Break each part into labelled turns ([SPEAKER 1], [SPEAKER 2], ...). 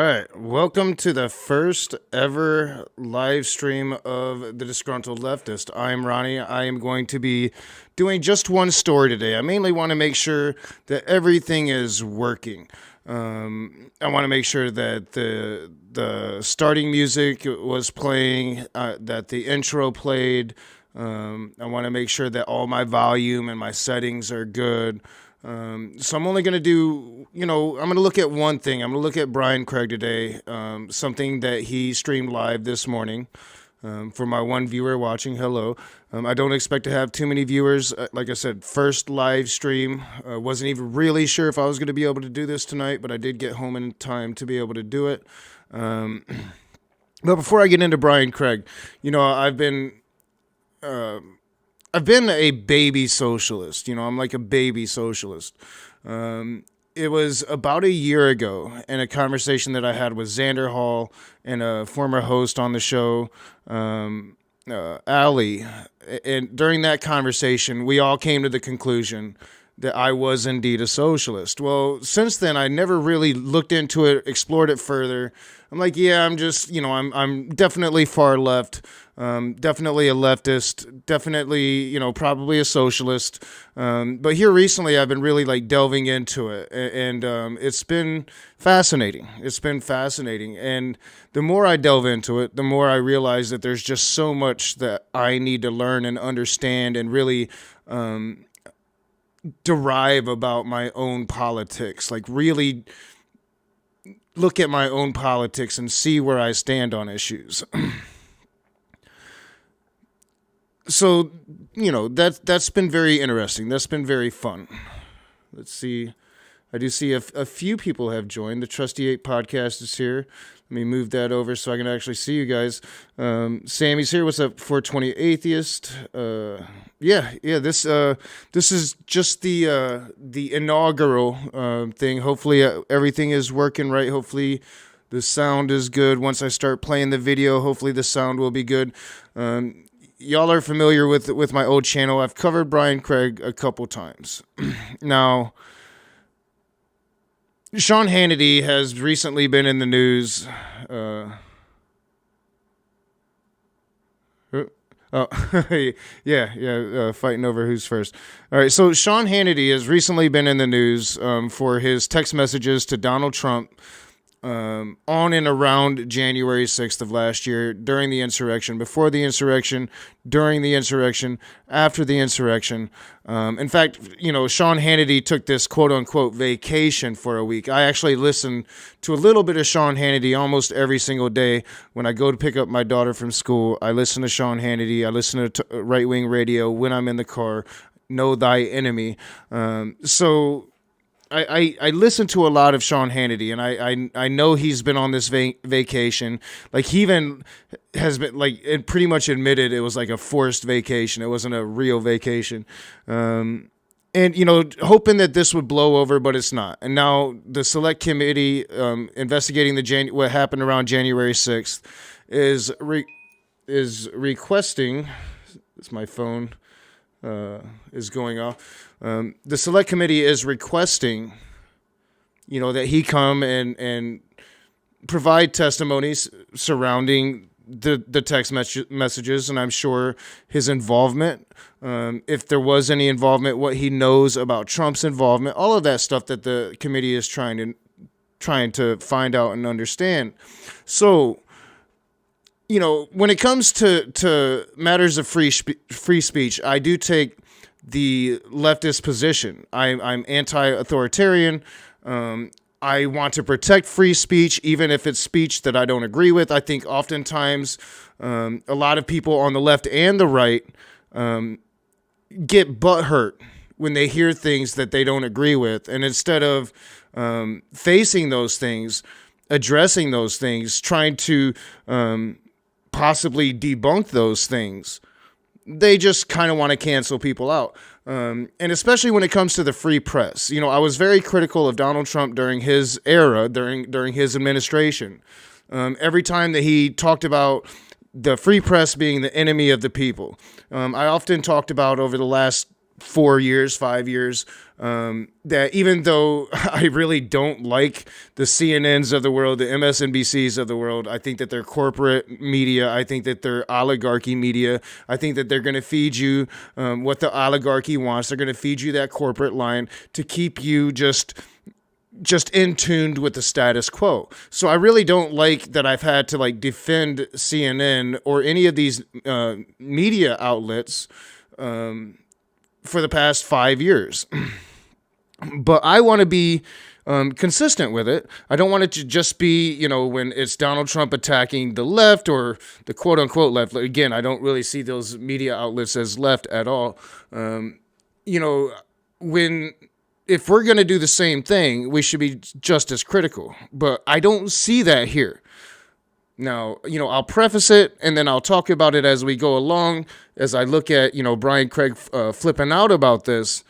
[SPEAKER 1] right. Welcome to the first ever live stream of The Disgruntled Leftist. I'm Ronnie. I am going to be doing just one story today. I mainly want to make sure that everything is working. I want to make sure that the starting music was playing, that the intro played. I want to make sure that all my volume and my settings are good. So I'm only going to do, I'm going to look at one thing. I'm going to look at Brian Craig today, something that he streamed live this morning. For my one viewer watching, hello. I don't expect to have too many viewers. Like I said, first live stream. Wasn't even really sure if I was going to be able to do this tonight, but I did get home in time to be able to do it. But before I get into Brian Craig, I've been a baby socialist. I'm like a baby socialist. It was about a year ago in a conversation that I had with Xander Hall and a former host on the show, Ali. And during that conversation, we all came to the conclusion that I was indeed a socialist. Well, since then, I never really looked into it, explored it further. I'm like, yeah, I'm just, I'm definitely far left, definitely a leftist, definitely, probably a socialist. But here recently, I've been really delving into it, and it's been fascinating. It's been fascinating. And the more I delve into it, the more I realize that there's just so much that I need to learn and understand and really, derive about my own politics, really look at my own politics and see where I stand on issues. So, that's been very interesting. That's been very fun. Let's see. I do see a few people have joined. The Trusty 8 podcast is here. Let me move that over so I can actually see you guys. Sammy's here. What's up, 420 Atheist? Yeah. This is just the inaugural thing. Hopefully everything is working right. Hopefully the sound is good. Once I start playing the video, hopefully the sound will be good. Y'all are familiar with my old channel. I've covered Brian Craig a couple times. Now, Sean Hannity has recently been in the news. Fighting over who's first. All right, so Sean Hannity has recently been in the news for his text messages to Donald Trump on and around January 6th of last year, during the insurrection, before the insurrection, during the insurrection, after the insurrection. In fact, Sean Hannity took this quote-unquote vacation for a week. I actually listen to a little bit of Sean Hannity almost every single day. When I go to pick up my daughter from school, I listen to Sean Hannity. I listen to right-wing radio when I'm in the car. Know thy enemy. So I listen to a lot of Sean Hannity, and I know he's been on this vacation. He even has been it pretty much admitted it was a forced vacation. It wasn't a real vacation. And hoping that this would blow over, but it's not. And now the select committee investigating what happened around January 6th is requesting. It's my phone. Is going off. The select committee is requesting, that he come and provide testimonies surrounding the text messages, and I'm sure his involvement, if there was any involvement, what he knows about Trump's involvement, all of that stuff that the committee is trying to find out and understand. So, when it comes to matters of free speech, I do take the leftist position. I'm anti-authoritarian. I want to protect free speech, even if it's speech that I don't agree with. I think oftentimes a lot of people on the left and the right get butthurt when they hear things that they don't agree with. And instead of facing those things, addressing those things, trying to possibly debunk those things, they just kind of want to cancel people out. And especially when it comes to the free press. I was very critical of Donald Trump during his era, during his administration. Every time that he talked about the free press being the enemy of the people. I often talked about over the last 4 years, 5 years, that even though I really don't like the CNNs of the world, the MSNBCs of the world, I think that they're corporate media. I think that they're oligarchy media. I think that they're going to feed you what the oligarchy wants. They're going to feed you that corporate line to keep you just in tuned with the status quo. So I really don't like that I've had to like defend CNN or any of these media outlets for the past 5 years. But I want to be consistent with it. I don't want it to just be, when it's Donald Trump attacking the left or the quote unquote left. Again, I don't really see those media outlets as left at all. If we're going to do the same thing, we should be just as critical. But I don't see that here. Now, I'll preface it and then I'll talk about it as we go along, as I look at, Brian Craig flipping out about this.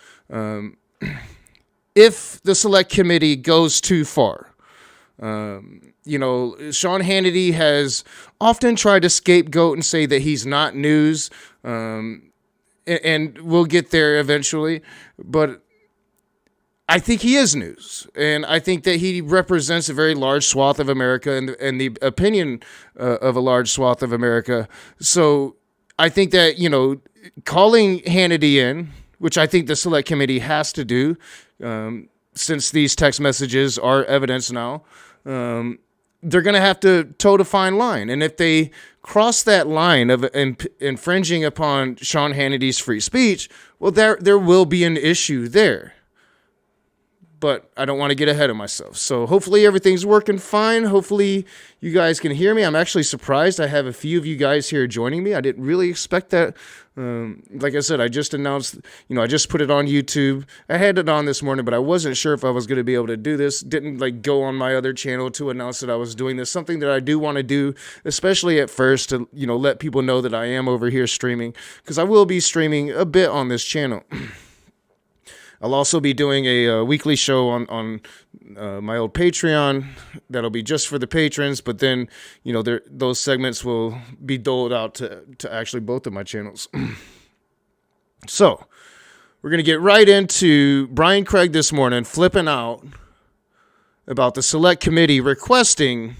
[SPEAKER 1] If the select committee goes too far, Sean Hannity has often tried to scapegoat and say that he's not news, and we'll get there eventually, but I think he is news, and I think that he represents a very large swath of America and the opinion of a large swath of America. So I think that, calling Hannity in, which I think the select committee has to do, since these text messages are evidence now, they're going to have to toe the fine line. And if they cross that line of infringing upon Sean Hannity's free speech, well, there will be an issue there. But I don't want to get ahead of myself. So hopefully everything's working fine. Hopefully you guys can hear me. I'm actually surprised I have a few of you guys here joining me. I didn't really expect that. Like I said, I just announced, I just put it on YouTube. I had it on this morning, but I wasn't sure if I was going to be able to do this. Didn't go on my other channel to announce that I was doing this. Something that I do want to do, especially at first, to, let people know that I am over here streaming, because I will be streaming a bit on this channel. I'll also be doing a weekly show on my old Patreon that'll be just for the patrons, but then, those segments will be doled out to actually both of my channels. So, we're going to get right into Brian Craig this morning flipping out about the select committee requesting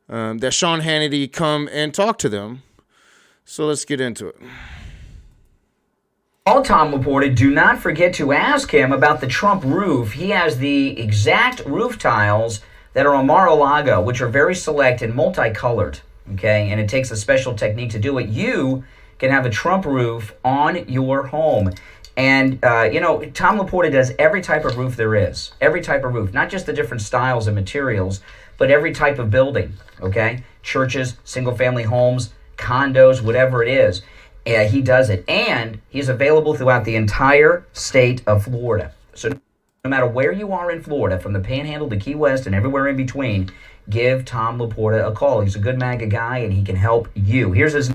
[SPEAKER 1] that Sean Hannity come and talk to them. So, let's get into it.
[SPEAKER 2] Call Tom Laporte. Do not forget to ask him about the Trump roof. He has the exact roof tiles that are on Mar-a-Lago, which are very select and multicolored, okay? And it takes a special technique to do it. You can have a Trump roof on your home. And, Tom Laporte does every type of roof there is. Every type of roof. Not just the different styles and materials, but every type of building, okay? Churches, single-family homes, condos, whatever it is. He does it, and he's available throughout the entire state of Florida. So no matter where you are in Florida, from the Panhandle to Key West and everywhere in between, give Tom Laporte a call. He's a good MAGA guy, and he can help you. Here's his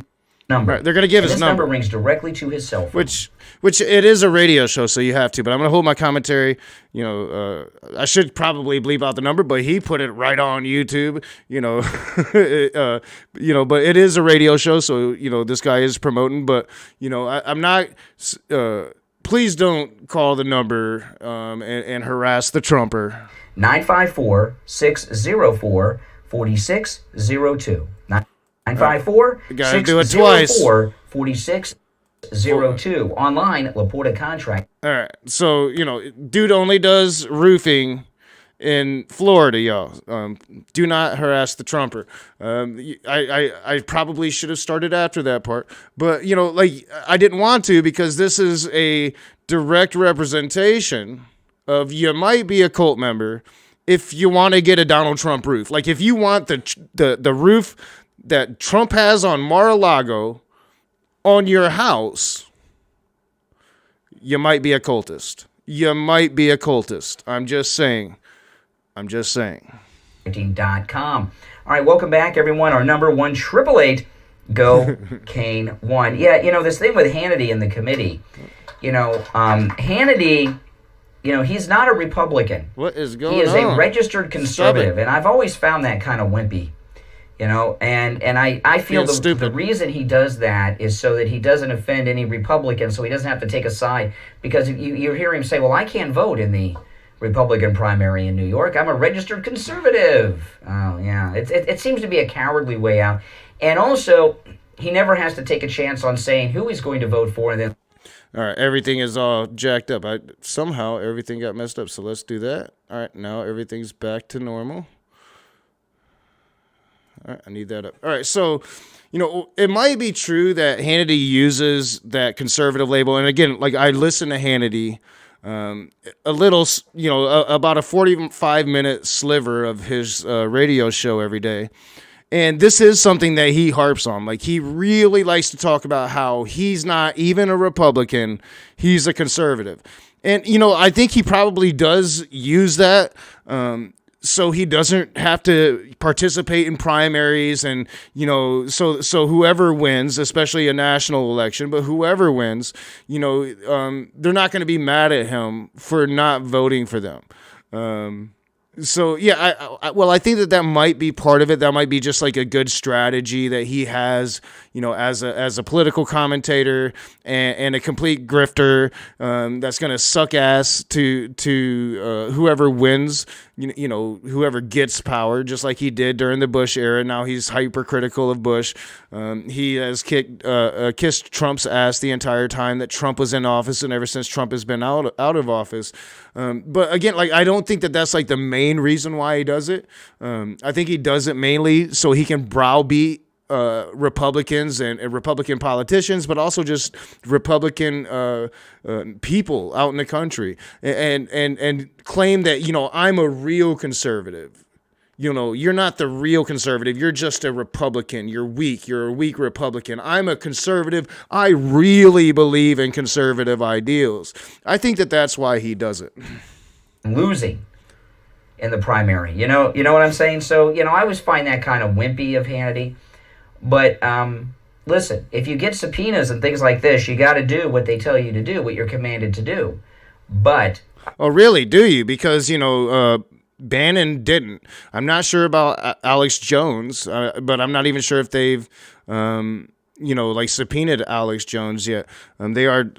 [SPEAKER 2] number.
[SPEAKER 1] Right, they're going to give his number.
[SPEAKER 2] This number rings directly to his cell phone.
[SPEAKER 1] Which it is a radio show, so you have to. But I'm going to hold my commentary. I should probably bleep out the number, but he put it right on YouTube. But it is a radio show, so this guy is promoting. But I'm not. Please don't call the number and harass the Trumper.
[SPEAKER 2] 954-604-4602. 954-604-4602. Online, Laporte Contract.
[SPEAKER 1] All right. So, dude only does roofing in Florida, y'all. Do not harass the Trumper. I probably should have started after that part. But, I didn't want to, because this is a direct representation of you might be a cult member if you want to get a Donald Trump roof. Like, if you want the roof that Trump has on Mar-a-Lago on your house, you might be a cultist. You might be a cultist. I'm just saying. .com.
[SPEAKER 2] All right, welcome back, everyone. Our number 1-888-GO-CANE-1. Yeah, this thing with Hannity and the committee. Hannity, he's not a Republican.
[SPEAKER 1] What is going on?
[SPEAKER 2] He is a registered conservative, and I've always found that kind of wimpy. And I feel the reason he does that is so that he doesn't offend any Republicans, so he doesn't have to take a side. Because you hear him say, well, I can't vote in the Republican primary in New York. I'm a registered conservative. Oh, yeah. It seems to be a cowardly way out. And also, he never has to take a chance on saying who he's going to vote for. And then,
[SPEAKER 1] all right, everything is all jacked up. Somehow everything got messed up, so let's do that. All right, now everything's back to normal. All right, I need that up. All right, so, it might be true that Hannity uses that conservative label. And again, like I listen to Hannity a little, about a 45-minute sliver of his radio show every day. And this is something that he harps on. Like, he really likes to talk about how he's not even a Republican. He's a conservative. And, I think he probably does use that so he doesn't have to participate in primaries and, so whoever wins, especially a national election, but whoever wins, they're not going to be mad at him for not voting for them. So, yeah, I think that might be part of it. That might be just like a good strategy that he has, as a political commentator and a complete grifter that's going to suck ass to whoever wins, whoever gets power, just like he did during the Bush era. Now he's hypercritical of Bush. He has kissed Trump's ass the entire time that Trump was in office and ever since Trump has been out of office. But again, like, I don't think that that's like the main reason why he does it. I think he does it mainly so he can browbeat Republicans and Republican politicians, but also just Republican people out in the country, and claim that I'm a real conservative. You're not the real conservative. You're just a Republican. You're weak. You're a weak Republican. I'm a conservative. I really believe in conservative ideals. I think that that's why he does it.
[SPEAKER 2] Losing in the primary. You know what I'm saying? So, I always find that kind of wimpy of Hannity. But listen, if you get subpoenas and things like this, you got to do what they tell you to do, what you're commanded to do. But...
[SPEAKER 1] Oh, really? Do you? Because, Bannon didn't. I'm not sure about Alex Jones, but I'm not even sure if they've, subpoenaed Alex Jones yet. They are,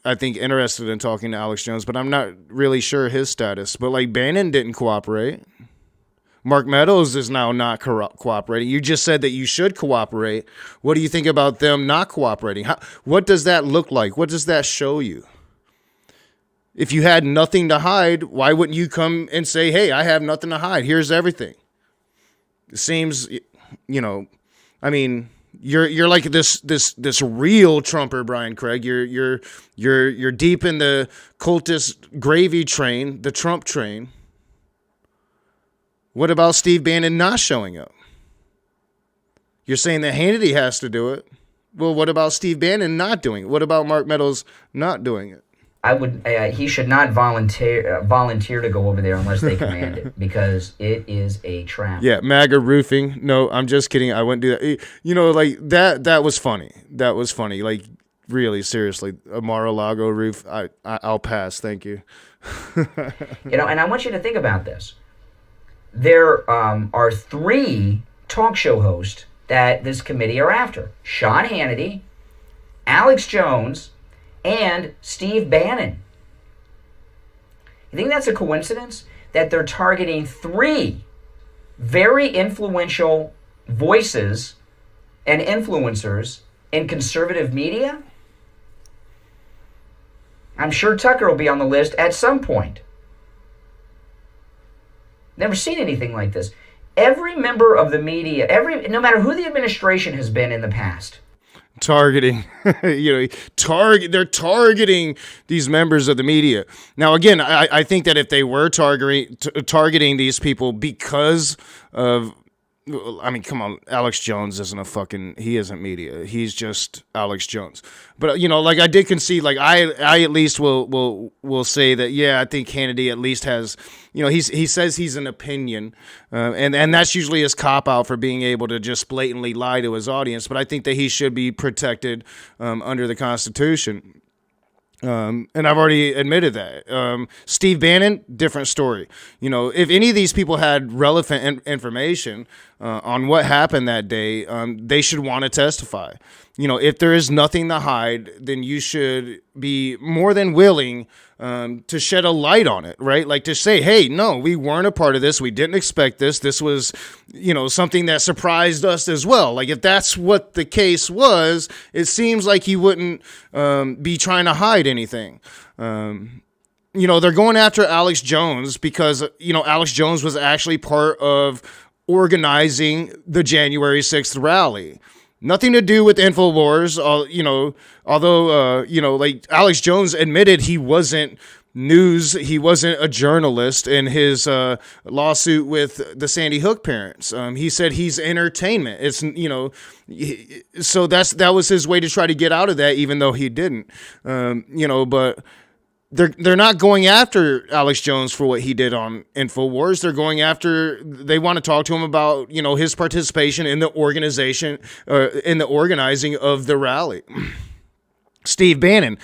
[SPEAKER 1] I think, interested in talking to Alex Jones, but I'm not really sure his status. But, Bannon didn't cooperate. Mark Meadows is now not cooperating. You just said that you should cooperate. What do you think about them not cooperating? What does that look like? What does that show you? If you had nothing to hide, why wouldn't you come and say, hey, I have nothing to hide. Here's everything. It seems, you're like this real Trumper, Brian Craig. You're deep in the cultist gravy train, the Trump train. What about Steve Bannon not showing up? You're saying that Hannity has to do it. Well, what about Steve Bannon not doing it? What about Mark Meadows not doing it?
[SPEAKER 2] He should not volunteer to go over there unless they command it, because it is a trap.
[SPEAKER 1] Yeah, MAGA roofing. No, I'm just kidding. I wouldn't do that. That was funny. That was funny. Like, really, seriously, a Mar-a-Lago roof. I'll pass. Thank you.
[SPEAKER 2] And I want you to think about this. There are 3 talk show hosts that this committee are after: Sean Hannity, Alex Jones, and Steve Bannon. You think that's a coincidence that they're targeting 3 very influential voices and influencers in conservative media? I'm sure Tucker will be on the list at some point. Never seen anything like this. Every member of the media, no matter who the administration has been in the past,
[SPEAKER 1] targeting, they're targeting these members of the media. Now, again, I think that if they were targeting these people because of, come on, Alex Jones isn't he isn't media. He's just Alex Jones. But, I did concede, I at least will say that, yeah, I think Hannity at least has, he says he's an opinion, and that's usually his cop-out for being able to just blatantly lie to his audience. But I think that he should be protected under the Constitution. And I've already admitted that. Steve Bannon, different story. If any of these people had relevant information on what happened that day, they should want to testify. If there is nothing to hide, then you should be more than willing to shed a light on it, right? Like to say, hey, no, we weren't a part of this. We didn't expect this. This was, something that surprised us as well. Like if that's what the case was, it seems like he wouldn't be trying to hide anything. They're going after Alex Jones because, Alex Jones was actually part of organizing the January 6th rally. Nothing to do with InfoWars, although, like Alex Jones admitted he wasn't news, he wasn't a journalist in his lawsuit with the Sandy Hook parents. He said he's entertainment. It's, so that was his way to try to get out of that, even though he didn't, but they're not going after Alex Jones for what he did on InfoWars. They want to talk to him about, his participation in the organization, in the organizing of the rally. Steve Bannon,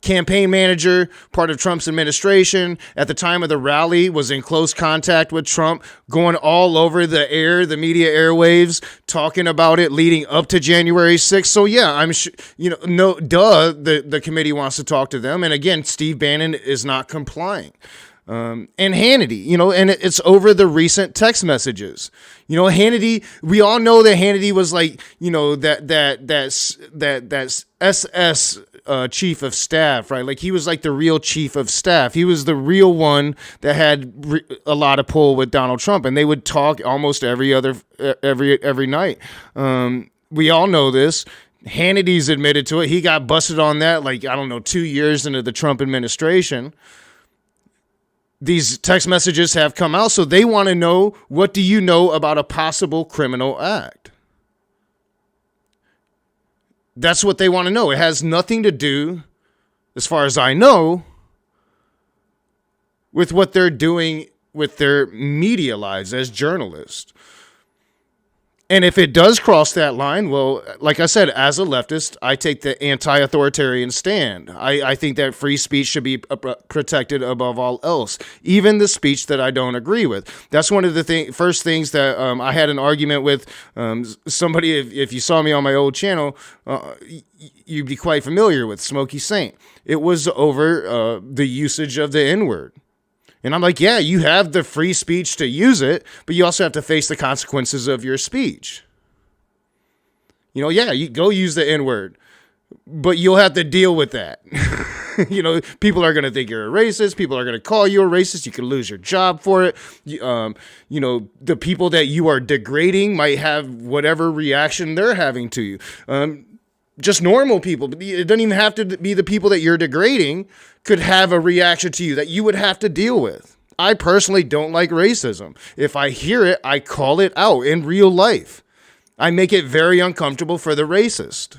[SPEAKER 1] campaign manager, part of Trump's administration, at the time of the rally was in close contact with Trump, going all over the media airwaves, talking about it leading up to January 6th. So yeah, I'm sure, the committee wants to talk to them. And again, Steve Bannon is not complying. And Hannity, and it's over the recent text messages. Hannity, we all know that Hannity was like, that's SS chief of staff, right? Like he was like the real chief of staff. He was the real one that had a lot of pull with Donald Trump, and they would talk almost every night. We all know this. Hannity's admitted to it. He got busted on that, 2 years into the Trump administration. These text messages have come out, so they want to know, what do you know about a possible criminal act? That's what they want to know. It has nothing to do, as far as I know, with what they're doing with their media lives as journalists. And if it does cross that line, well, like I said, as a leftist, I take the anti-authoritarian stand. I think that free speech should be protected above all else, even the speech that I don't agree with. That's one of the first things that I had an argument with somebody. If you saw me on my old channel, you'd be quite familiar with Smokey Saint. It was over the usage of the N-word. And I'm like, yeah, you have the free speech to use it, but you also have to face the consequences of your speech. You go use the N-word, but you'll have to deal with that. People are going to think you're a racist. People are going to call you a racist. You can lose your job for it. The people that you are degrading might have whatever reaction they're having to you. Just normal people, but it doesn't even have to be the people that you're degrading could have a reaction to you that you would have to deal with. I personally don't like racism. If I hear it, I call it out in real life. I make it very uncomfortable for the racist.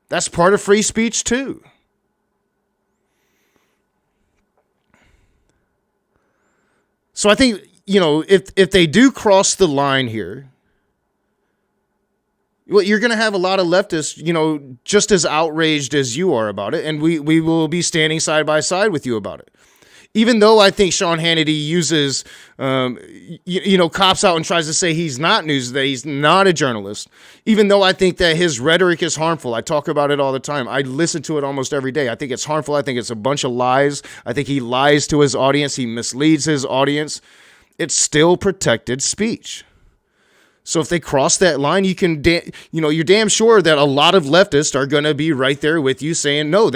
[SPEAKER 1] That's part of free speech too. So I think, if they do cross the line here, well, you're going to have a lot of leftists, just as outraged as you are about it, and we will be standing side by side with you about it. Even though I think Sean Hannity uses, cops out and tries to say he's not news, that he's not a journalist, even though I think that his rhetoric is harmful. I talk about it all the time. I listen to it almost every day. I think it's harmful. I think it's a bunch of lies. I think he lies to his audience. He misleads his audience. It's still protected speech. So if they cross that line, you're damn sure that a lot of leftists are going to be right there with you saying, no,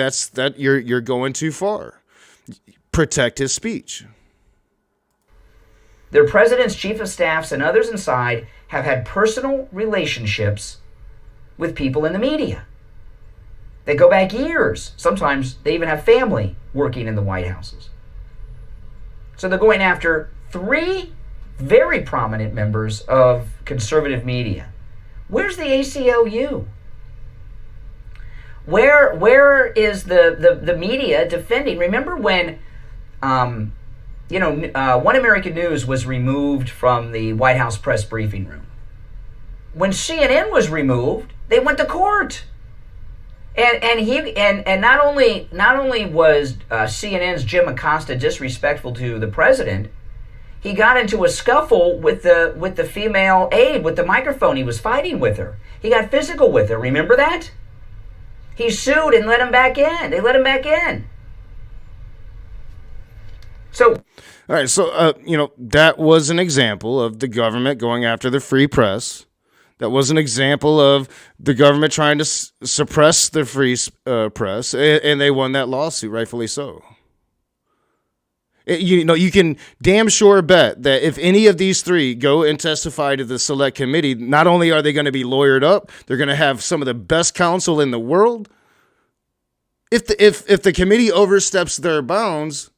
[SPEAKER 1] you're going too far. Protect his speech.
[SPEAKER 2] Their president's chief of staffs and others inside have had personal relationships with people in the media. They go back years. Sometimes they even have family working in the White Houses. So they're going after 3 very prominent members of conservative media. Where's the ACLU? Where is the media defending? Remember when, One American News was removed from the White House press briefing room? When CNN was removed, they went to court. And not only was CNN's Jim Acosta disrespectful to the president, he got into a scuffle with the female aide with the microphone. He was fighting with her. He got physical with her. Remember that? He sued and let him back in. They let him back in. So,
[SPEAKER 1] all right. So, that was an example of the government going after the free press. That was an example of the government trying to suppress the free press, and they won that lawsuit, rightfully so. You can damn sure bet that if any of these three go and testify to the select committee, not only are they going to be lawyered up, they're going to have some of the best counsel in the world. If the committee oversteps their bounds,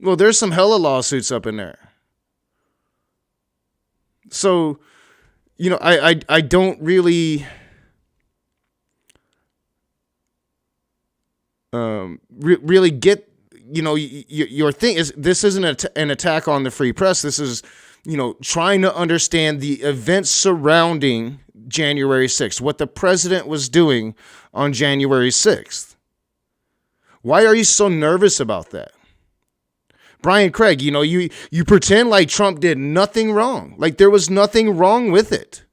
[SPEAKER 1] well, there's some hella lawsuits up in there. So, I don't really really get. Your thing is, this isn't an attack on the free press. This is, trying to understand the events surrounding January 6th, what the president was doing on January 6th. Why are you so nervous about that? Brian Craig, you pretend like Trump did nothing wrong, like there was nothing wrong with it.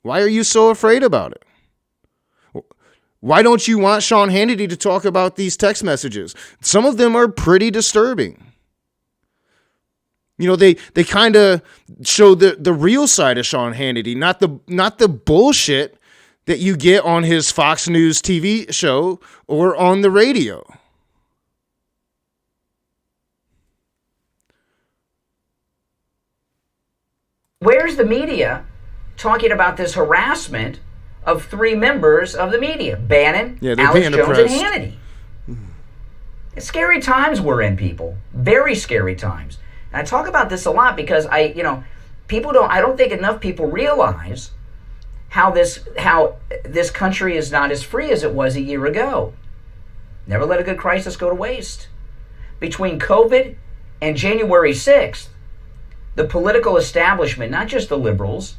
[SPEAKER 1] Why are you so afraid about it? Why don't you want Sean Hannity to talk about these text messages? Some of them are pretty disturbing. They kind of show the real side of Sean Hannity, not the bullshit that you get on his Fox News TV show or on the radio.
[SPEAKER 2] Where's the media talking about this harassment of three members of the media? Bannon, Alex Jones, and Hannity. It's scary times we're in, people. Very scary times. And I talk about this a lot because I don't think enough people realize how this country is not as free as it was a year ago. Never let a good crisis go to waste. Between COVID and January 6th, the political establishment, not just the liberals,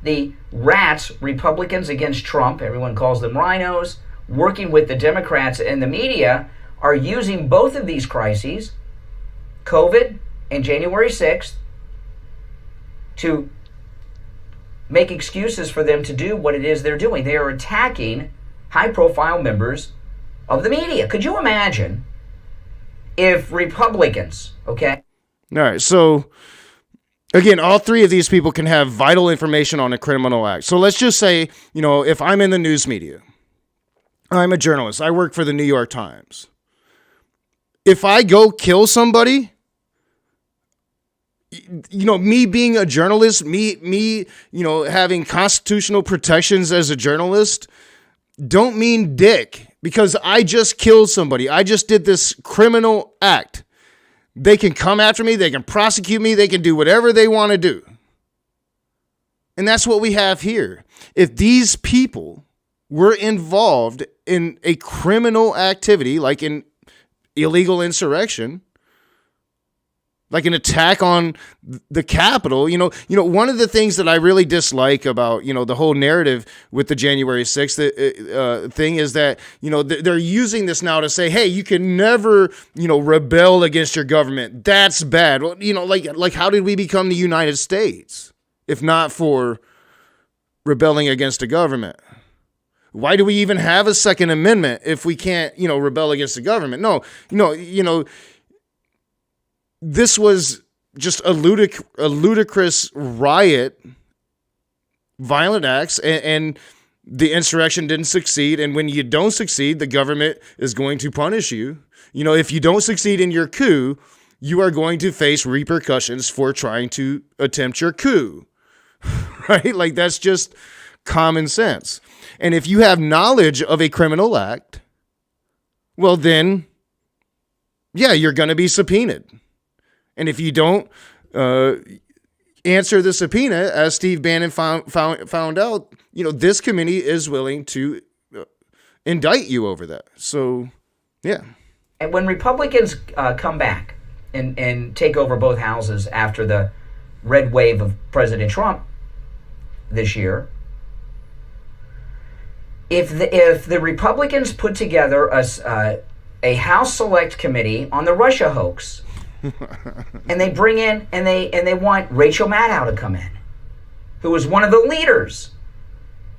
[SPEAKER 2] the rats, Republicans against Trump, everyone calls them rhinos, working with the Democrats and the media, are using both of these crises, COVID and January 6th, to make excuses for them to do what it is they're doing. They are attacking high-profile members of the media. Could you imagine if Republicans, okay?
[SPEAKER 1] All right, so again, all three of these people can have vital information on a criminal act. So let's just say, if I'm in the news media, I'm a journalist, I work for the New York Times. If I go kill somebody, me being a journalist, me, having constitutional protections as a journalist, don't mean dick because I just killed somebody. I just did this criminal act. They can come after me. They can prosecute me. They can do whatever they want to do. And that's what we have here. If these people were involved in a criminal activity, like an illegal insurrection, like an attack on the Capitol, one of the things that I really dislike about, the whole narrative with the January 6th thing is that, they're using this now to say, hey, you can never, rebel against your government. That's bad. Well, like how did we become the United States if not for rebelling against a government? Why do we even have a Second Amendment if we can't, rebel against the government? No, this was just a ludicrous riot, violent acts, and the insurrection didn't succeed. And when you don't succeed, the government is going to punish you. If you don't succeed in your coup, you are going to face repercussions for trying to attempt your coup, right? Like that's just common sense. And if you have knowledge of a criminal act, well then, yeah, you're going to be subpoenaed. And if you don't answer the subpoena, as Steve Bannon found out, this committee is willing to indict you over that. So, yeah.
[SPEAKER 2] And when Republicans come back and take over both houses after the red wave of President Trump this year, if the Republicans put together a House Select Committee on the Russia hoax, and they bring in and they want Rachel Maddow to come in, who was one of the leaders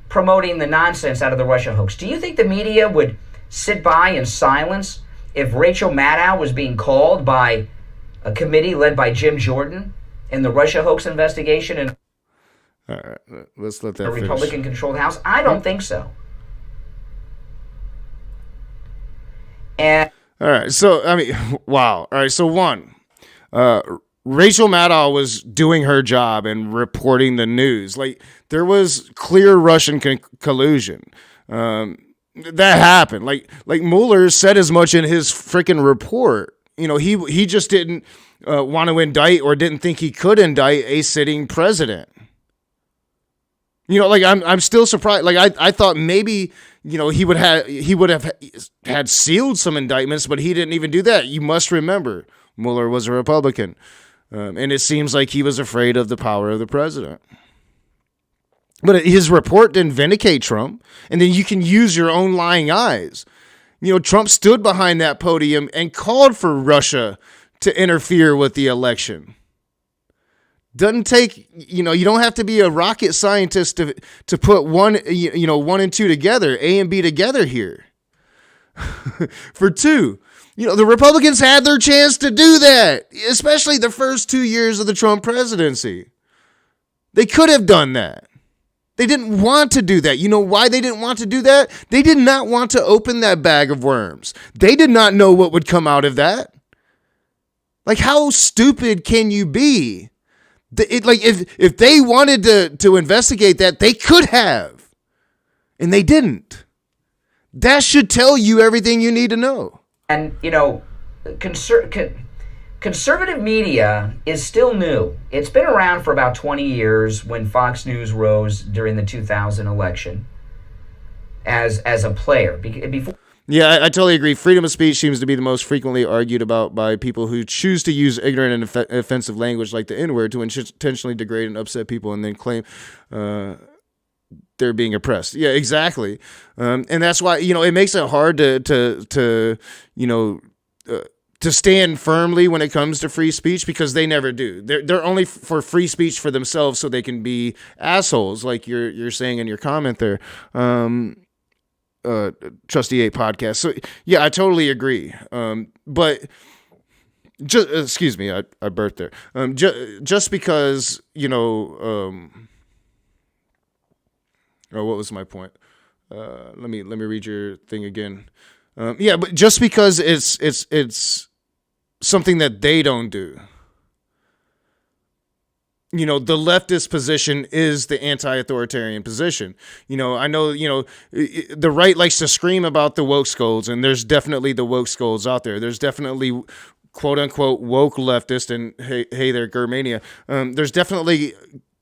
[SPEAKER 2] promoting the nonsense out of the Russia hoax, do you think the media would sit by in silence if Rachel Maddow was being called by a committee led by Jim Jordan in the Russia hoax investigation in
[SPEAKER 1] All right, let's let that
[SPEAKER 2] a
[SPEAKER 1] finish.
[SPEAKER 2] Republican-controlled House? I don't think so. And
[SPEAKER 1] All right, so I mean, wow. All right, so one, Rachel Maddow was doing her job and reporting the news. Like there was clear Russian collusion. That happened. Like Mueller said as much in his freaking report. You know, he just didn't want to indict or didn't think he could indict a sitting president. You know, like I'm still surprised. Like I thought maybe, you know, he would have had sealed some indictments, but he didn't even do that. You must remember, Mueller was a Republican, and it seems like he was afraid of the power of the president. But his report didn't vindicate Trump, and then you can use your own lying eyes. You know, Trump stood behind that podium and called for Russia to interfere with the election. Doesn't take, you know, you don't have to be a rocket scientist to put one and two together, A and B together here. For two, you know, the Republicans had their chance to do that, especially the first 2 years of the Trump presidency. They could have done that. They didn't want to do that. You know why they didn't want to do that? They did not want to open that bag of worms. They did not know what would come out of that. Like, how stupid can you be? If they wanted to investigate that, they could have. And they didn't. That should tell you everything you need to know.
[SPEAKER 2] And, you know, conservative media is still new. It's been around for about 20 years when Fox News rose during the 2000 election as a player. Before.
[SPEAKER 1] Yeah, I totally agree. Freedom of speech seems to be the most frequently argued about by people who choose to use ignorant and offensive language like the N-word to intentionally degrade and upset people and then claim they're being oppressed. Yeah, exactly. And that's why, you know, it makes it hard to stand firmly when it comes to free speech because they never do. They're only for free speech for themselves so they can be assholes, like you're saying in your comment there. Trusty 8 podcast. So yeah, I totally agree. But just excuse me, I burped there. Just because, you know, what was my point? Let me read your thing again. Yeah, but just because it's something that they don't do. You know, the leftist position is the anti-authoritarian position. You know, I know, you know, the right likes to scream about the woke scolds, and there's definitely the woke scolds out there. There's definitely quote unquote woke leftist, and hey there, Germania. There's definitely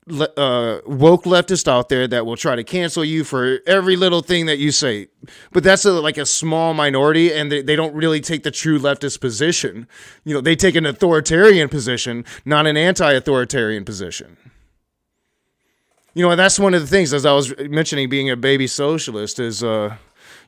[SPEAKER 1] woke leftists out there that will try to cancel you for every little thing that you say. But that's like a small minority, and they don't really take the true leftist position. You know, they take an authoritarian position, not an anti-authoritarian position. You know, and that's one of the things, as I was mentioning, being a baby socialist is,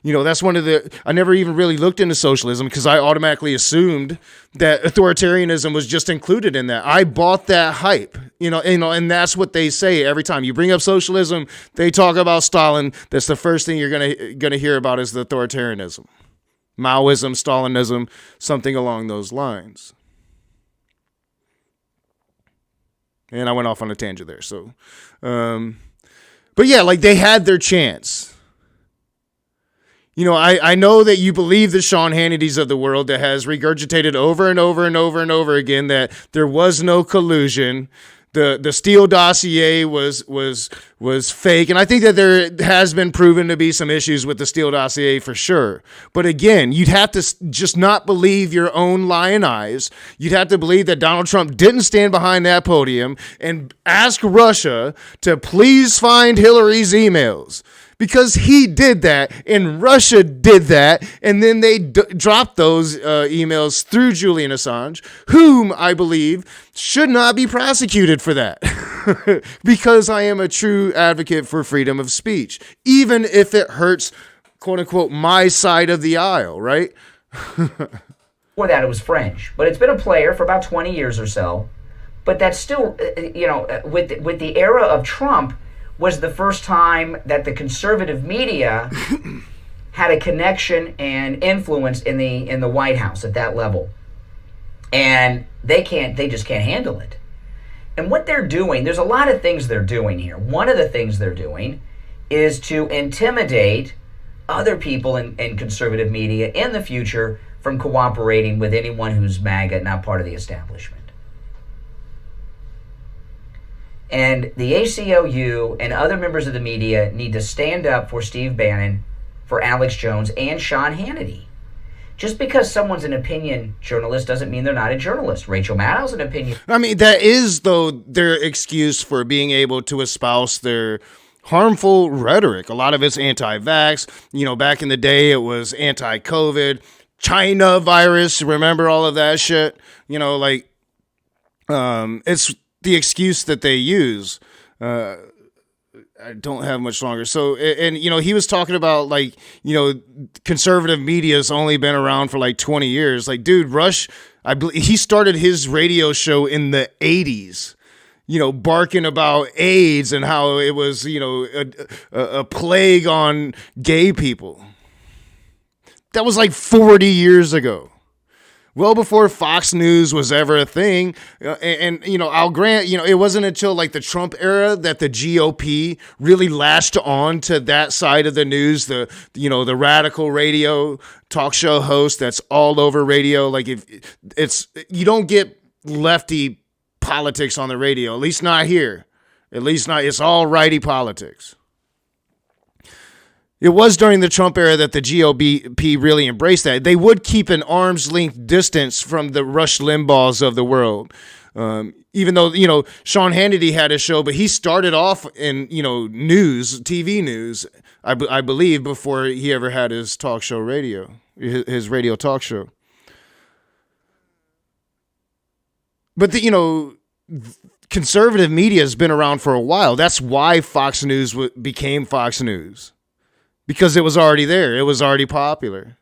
[SPEAKER 1] you know, that's one of the, I never even really looked into socialism because I automatically assumed that authoritarianism was just included in that. I bought that hype, you know, and that's what they say every time you bring up socialism. They talk about Stalin. That's the first thing you're gonna hear about is the authoritarianism, Maoism, Stalinism, something along those lines. And I went off on a tangent there. So, but yeah, like they had their chance. You know, I know that you believe the Sean Hannitys of the world that has regurgitated over and over and over and over again that there was no collusion. The Steele dossier was fake, and I think that there has been proven to be some issues with the Steele dossier for sure. But again, you'd have to just not believe your own lying eyes. You'd have to believe that Donald Trump didn't stand behind that podium and ask Russia to please find Hillary's emails. because he did that and Russia did that, and then they dropped those emails through Julian Assange, whom I believe should not be prosecuted for that. Because I am a true advocate for freedom of speech, even if it hurts, quote unquote, my side of the aisle, right?
[SPEAKER 2] Before that, it was fringe, but it's been a player for about 20 years or so. But that's still, with the era of Trump, was the first time that the conservative media had a connection and influence in the White House at that level, and they just can't handle it. And what they're doing, there's a lot of things they're doing here. One of the things they're doing is to intimidate other people in conservative media in the future from cooperating with anyone who's MAGA, not part of the establishment. And the ACLU and other members of the media need to stand up for Steve Bannon, for Alex Jones, and Sean Hannity. Just because someone's an opinion journalist doesn't mean they're not a journalist. Rachel Maddow's an opinion.
[SPEAKER 1] I mean, that is, though, their excuse for being able to espouse their harmful rhetoric. A lot of it's anti-vax. Back in the day, it was anti-COVID, China virus. Remember all of that shit? It's the excuse that they use. I don't have much longer. So, and he was talking about conservative media has only been around for 20 years. Dude, Rush, I believe he started his radio show in the 80s. Barking about AIDS and how it was, a plague on gay people. That was 40 years ago. Well before Fox News was ever a thing. And I'll grant, it wasn't until the Trump era that the GOP really latched on to that side of the news, the radical radio talk show host that's all over radio. You don't get lefty politics on the radio, at least not here. At least not, it's all righty politics. It was during the Trump era that the GOP really embraced that. They would keep an arm's length distance from the Rush Limbaughs of the world. Even though, Sean Hannity had a show, but he started off in, news, TV news, I believe, before he ever had his talk show radio, his radio talk show. But, conservative media has been around for a while. That's why Fox News became Fox News. Because it was already there. It was already popular.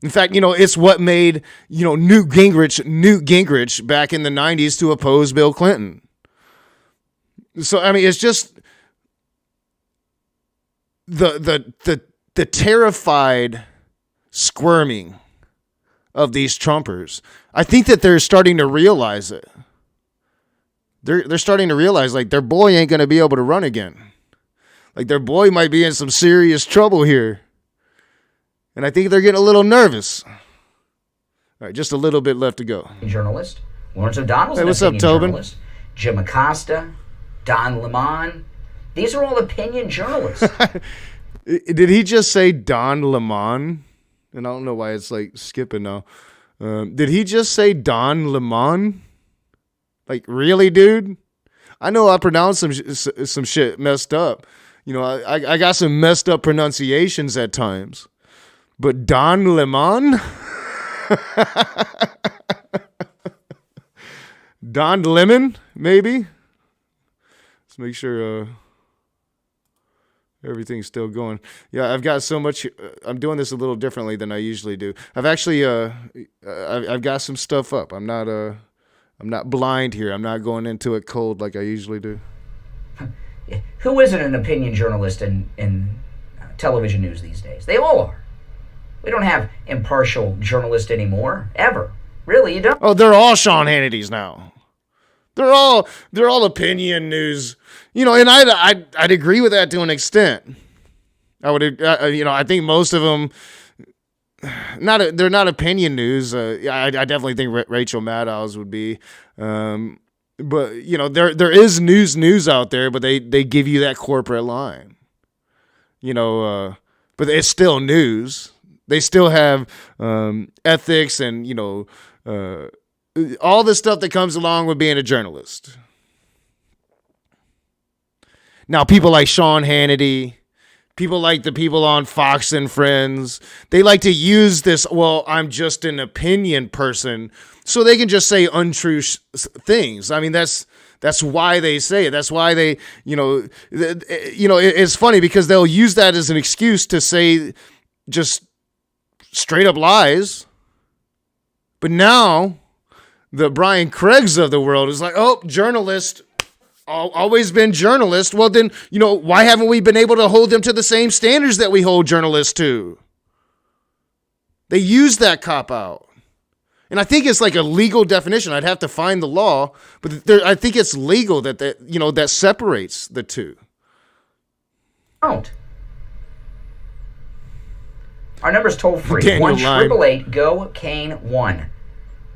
[SPEAKER 1] In fact, it's what made, Newt Gingrich back in the 90s to oppose Bill Clinton. So, I mean, it's just the terrified squirming of these Trumpers. I think that they're starting to realize it. They're starting to realize, their boy ain't going to be able to run again. Their boy might be in some serious trouble here. And I think they're getting a little nervous. All right, just a little bit left to go.
[SPEAKER 2] Journalist. Lawrence O'Donnell's an
[SPEAKER 1] what's up,
[SPEAKER 2] opinion
[SPEAKER 1] Tobin?
[SPEAKER 2] journalist. Jim Acosta, Don Lemon. These are all opinion journalists.
[SPEAKER 1] Did he just say Don Lemon? And I don't know why it's skipping now. Did he just say Don Lemon? Really, dude? I know I pronounced some shit messed up. I got some messed up pronunciations at times. But Don Lemon? Don Lemon, maybe? Let's make sure everything's still going. Yeah, I've got so much. I'm doing this a little differently than I usually do. I've actually, I've got some stuff up. I'm not blind here. I'm not going into it cold like I usually do.
[SPEAKER 2] Who isn't an opinion journalist in television news these days? They all are. We don't have impartial journalists anymore, ever. Really, you don't.
[SPEAKER 1] Oh, they're all Sean Hannity's now. They're all opinion news. And I'd agree with that to an extent. I would, I think most of them, they're not opinion news. I definitely think Rachel Maddow's would be. But there is news out there, but they give you that corporate line. But it's still news. They still have ethics and all the stuff that comes along with being a journalist. Now, people like Sean Hannity, People like the people on Fox and Friends. They like to use this, well, I'm just an opinion person, so they can just say untrue things. I mean, that's why they say it. That's why they, it's funny because they'll use that as an excuse to say just straight up lies. But now the Brian Craigs of the world is like, oh, journalist, always been journalist. Well, then, why haven't we been able to hold them to the same standards that we hold journalists to? They use that cop out. And I think it's like a legal definition. I'd have to find the law, but I think it's legal that separates the two.
[SPEAKER 2] Don't. Our number's toll free.
[SPEAKER 1] Daniel
[SPEAKER 2] 1-888-GO-CANE-1.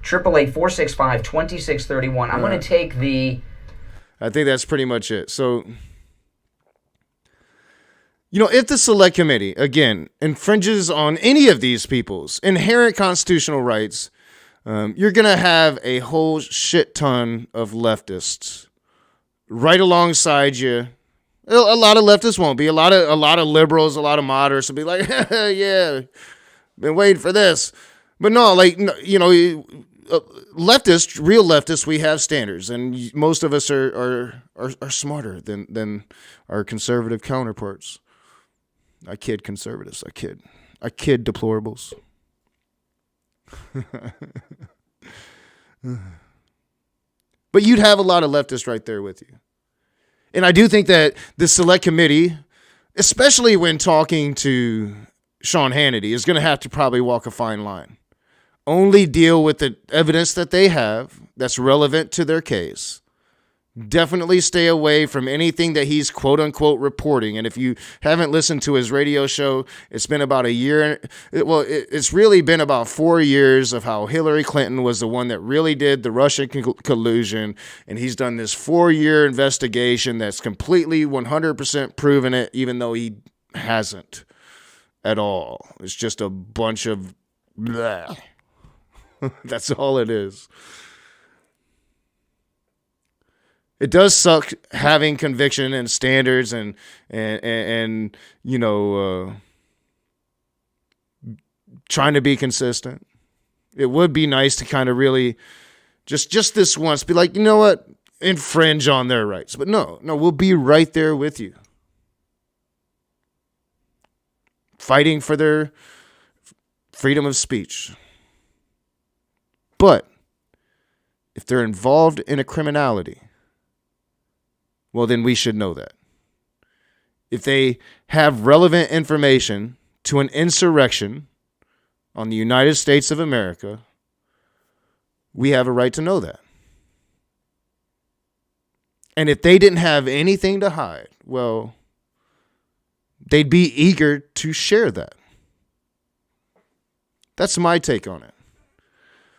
[SPEAKER 2] 888-465-2631. I'm going to take the...
[SPEAKER 1] I think that's pretty much it. So, if the select committee, again, infringes on any of these people's inherent constitutional rights, you're going to have a whole shit ton of leftists right alongside you. A lot of leftists won't be. A lot of liberals, a lot of moderates will be like, yeah, been waiting for this. But no, leftists, real leftists, we have standards, and most of us are smarter than our conservative counterparts. I kid conservatives. I kid deplorables. But you'd have a lot of leftists right there with you. And I do think that the select committee, especially when talking to Sean Hannity, is going to have to probably walk a fine line. Only deal with the evidence that they have that's relevant to their case. Definitely stay away from anything that he's quote unquote reporting. And if you haven't listened to his radio show, it's been about a year. It's really been about 4 years of how Hillary Clinton was the one that really did the Russian collusion. And he's done this 4-year investigation that's completely 100% proven it, even though he hasn't at all. It's just a bunch of blah. That's all it is. It does suck having conviction and standards and trying to be consistent. It would be nice to kind of really just this once be like, you know what, infringe on their rights. But no, we'll be right there with you, fighting for their freedom of speech. But if they're involved in a criminality, well, then we should know that. If they have relevant information to an insurrection on the United States of America, we have a right to know that. And if they didn't have anything to hide, well, they'd be eager to share that. That's my take on it.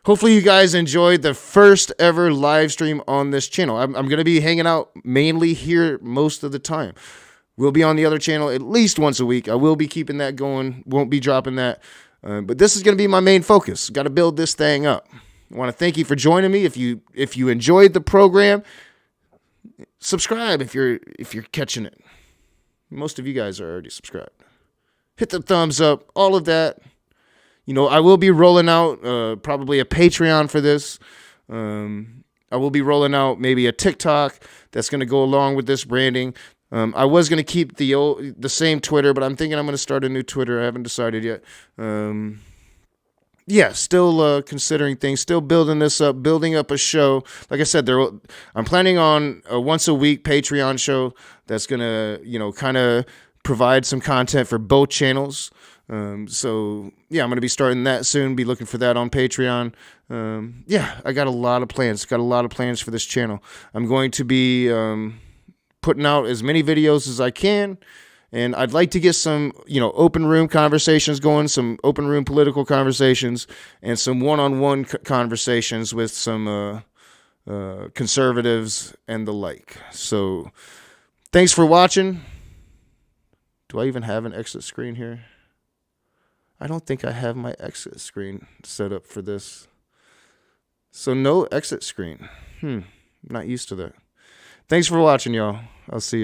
[SPEAKER 1] Hopefully you guys enjoyed the first ever live stream on this channel. I'm going to be hanging out mainly here most of the time. We'll be on the other channel at least once a week. I will be keeping that going. Won't be dropping that. But this is going to be my main focus. Got to build this thing up. I want to thank you for joining me. If you enjoyed the program, subscribe if you're catching it. Most of you guys are already subscribed. Hit the thumbs up, all of that. I will be rolling out probably a Patreon for this. I will be rolling out maybe a TikTok that's going to go along with this branding. I was going to keep the same Twitter, but I'm thinking I'm going to start a new Twitter. I haven't decided yet. Still considering things, still building this up, building up a show. Like I said, I'm planning on a once a week Patreon show that's going to, kind of provide some content for both channels. I'm going to be starting that soon. Be looking for that on Patreon. I got a lot of plans. Got a lot of plans for this channel. I'm going to be putting out as many videos as I can, and I'd like to get some, open room conversations going, some open room political conversations, and some one-on-one conversations with some conservatives and the like. So, thanks for watching. Do I even have an exit screen here? I don't think I have my exit screen set up for this. So no exit screen. Not used to that. Thanks for watching, y'all. I'll see you soon.